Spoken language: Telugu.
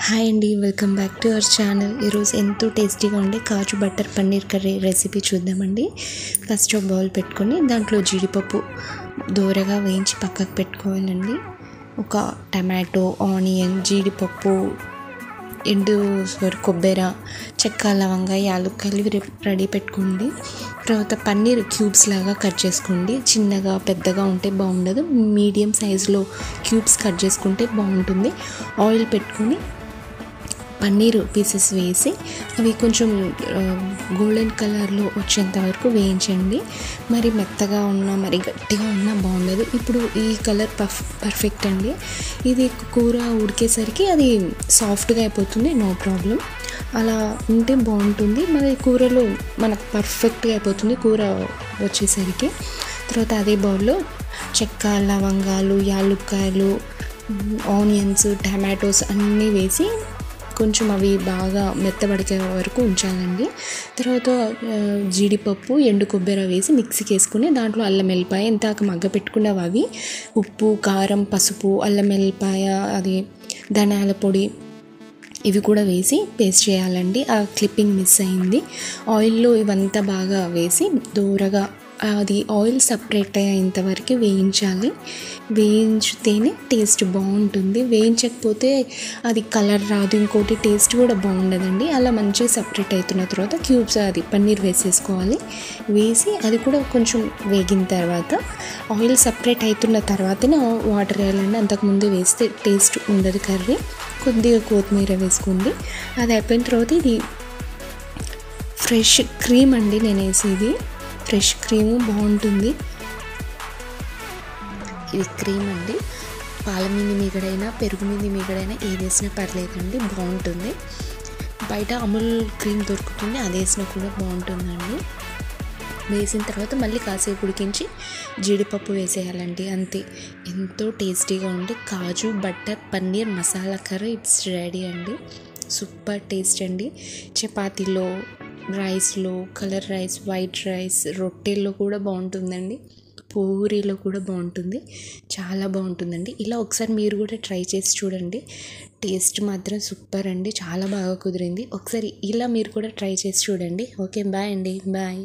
హాయ్ అండి, welcome back to our channel. ఈరోజు ఎంతో టేస్టీగా ఉండే kaju butter paneer curry recipe చూద్దామండి. ఫస్ట్ ఒక బౌల్ పెట్టుకొని దాంట్లో జీడిపప్పు దోరగా వేయించి పక్కకు పెట్టుకోవాలండి. ఒక టమాటో, ఆనియన్, జీడిపప్పు, కొబ్బరి, చెక్క, లవంగ, యాలక్కాయలు రెడీ పెట్టుకోండి. తర్వాత పన్నీర్ క్యూబ్స్ లాగా కట్ చేసుకోండి. చిన్నగా పెద్దగా ఉంటే బాగుండదు, మీడియం సైజులో క్యూబ్స్ కట్ చేసుకుంటే బాగుంటుంది. ఆయిల్ పెట్టుకొని పన్నీర్ పీసెస్ వేసి అవి కొంచెం గోల్డెన్ కలర్లో వచ్చేంత వరకు వేయించండి. మరి మెత్తగా ఉన్నా మరి గట్టిగా ఉన్నా బాగుండదు. ఇప్పుడు ఈ కలర్ పర్ఫెక్ట్ అండి. ఇది కూర ఉడికేసరికి అది సాఫ్ట్గా అయిపోతుంది, నో ప్రాబ్లం. అలా ఉంటే బాగుంటుంది. మరి కూరలో మనకు పర్ఫెక్ట్గా అయిపోతుంది కూర వచ్చేసరికి. తర్వాత అదే బౌల్లో చెక్క, లవంగాలు, యాలక్కాయలు, ఆనియన్స్, టమాటోస్ అన్నీ వేసి కొంచెం అవి బాగా మెత్తబడికే వరకు ఉంచాలండి. తర్వాత జీడిపప్పు, ఎండు కొబ్బరి వేసి మిక్సీకి వేసుకుని దాంట్లో అల్లం వెల్లిపాయ ఇంతాక మగ్గ పెట్టుకున్నవి అవి, ఉప్పు, కారం, పసుపు, అల్లం వెల్లిపాయ, అది ధనియాల పొడి ఇవి కూడా వేసి పేస్ట్ చేయాలండి. ఆ క్లిప్పింగ్ మిస్ అయింది. ఆయిల్లో ఇవంతా బాగా వేసి దూరగా అది ఆయిల్ సపరేట్ అయ్యేంతవరకు వేయించాలి. వేయించితేనే టేస్ట్ బాగుంటుంది. వేయించకపోతే అది కలర్ రాదు, ఇంకోటి టేస్ట్ కూడా బాగుండదండి. అలా మంచిగా సపరేట్ అవుతున్న తర్వాత క్యూబ్స్ అది పన్నీర్ వేసేసుకోవాలి. వేసి అది కూడా కొంచెం వేగిన తర్వాత ఆయిల్ సపరేట్ అవుతున్న తర్వాతనే వాటర్ వేయాలండి. అంతకుముందు వేస్తే టేస్ట్ ఉండదు కర్రీ. కొద్దిగా కొత్తిమీర వేసుకోండి. అది అయిపోయిన తర్వాత ఇది ఫ్రెష్ క్రీమ్ అండి నేను వేసేది. ఫ్రెష్ క్రీము బాగుంటుంది. ఇది క్రీమ్ అండి. పాల మీద మీగడైనా పెరుగు మీద మీగడైనా ఏది వేసినా పర్లేదండి, బాగుంటుంది. బయట అమూల్ క్రీమ్ దొరుకుతుంది, అది వేసినా కూడా బాగుంటుందండి. వేసిన తర్వాత మళ్ళీ కాసేపు ఉడికించి జీడిపప్పు వేసేయాలండి, అంతే. ఎంతో టేస్టీగా ఉండే kaju butter paneer masala curry it's ready అండి. సూపర్ టేస్ట్ అండి. చపాతీలో, రైస్లో, కలర్ రైస్, వైట్ రైస్, రొట్టెల్లో కూడా బాగుంటుందండి. పూరీలో కూడా బాగుంటుంది. చాలా బాగుంటుందండి. ఇలా ఒకసారి మీరు కూడా ట్రై చేసి చూడండి. టేస్ట్ మాత్రం సూపర్ అండి, చాలా బాగా కుదిరింది. ఒకసారి ఇలా మీరు కూడా ట్రై చేసి చూడండి. ఓకే, బాయ్ అండి, బాయ్.